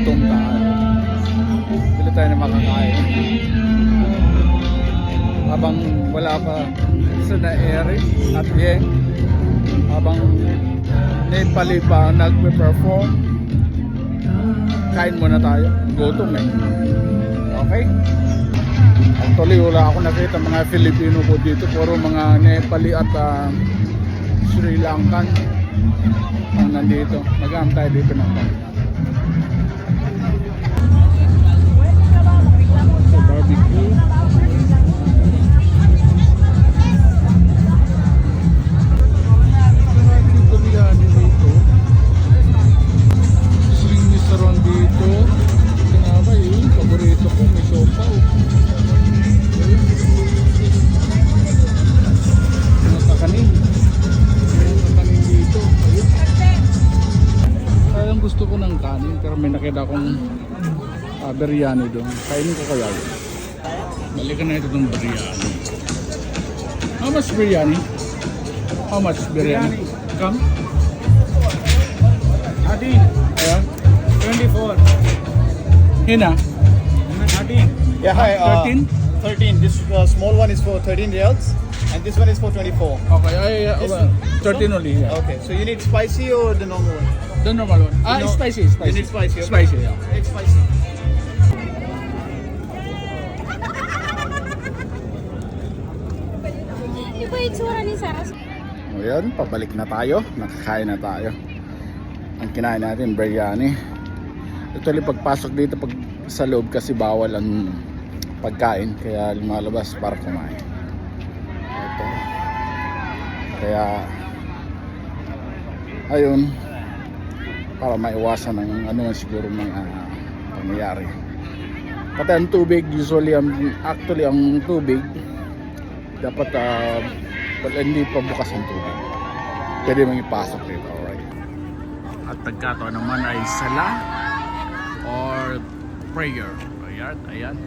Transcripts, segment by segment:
gutom tayo. Bili tayo na makakain. Habang wala pa sa na Eric at Yeng, habang Nepali pa nagpe-perform, kain muna tayo. Gutom eh. Okay? Actually wala ako nakita mga Filipino po dito. Puro mga Nepali at Sri Lankan ang nandito. Mag-aam tayo dito naman. So, barbecue. Biryani dito. Sling misaron dito. Kinaba yun. Paborito ko. May sopa. Pinatakanin. Pinatakanin dito. Ayun. Kayang gusto ko ng kanin. Pero may nakita akong biryani doon. Kainin ko kaya yun. Balikan na ito ng biryani. How much biryani? How much biryani? Come. Adi, Ayan. 24. Hina. Adi, Yeah, hi. 13? 13. This small one is for 13 reals, and this one is for 24. Okay, well, 13 only. Yeah. Okay, so you need spicy or the normal one? The normal one. No, Spicy. you need spicy, okay. Spicy, yeah. It's spicy. Iba itsura ni Sarah. Ayan, pabalik na tayo. Nakakain na tayo. Ang kinain natin, biryani. Actually, pagpasok dito sa loob kasi bawal ang pagkain. Kaya lumalabas para kumain. Ito. Kaya, ayun, para maiwasan ng ano man siguro mga pangyayari. Pati ang tubig, usually, actually ang tubig, dapat hindi pa bukas ang tubig. Pwede mong ipasok dito, alright. At pagkataon naman ay sala or prayer. Ayan.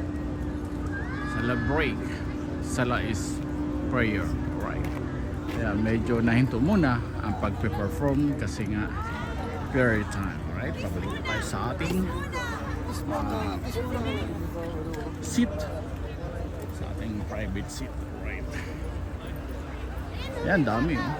Sala break. Sala is prayer, right? Kaya medyo nahinto muna ang pagpe-perform kasi nga prayer time, right? Pabalik na tayo sa ating seat. Sa ating private seat, right? Yan, dami oh.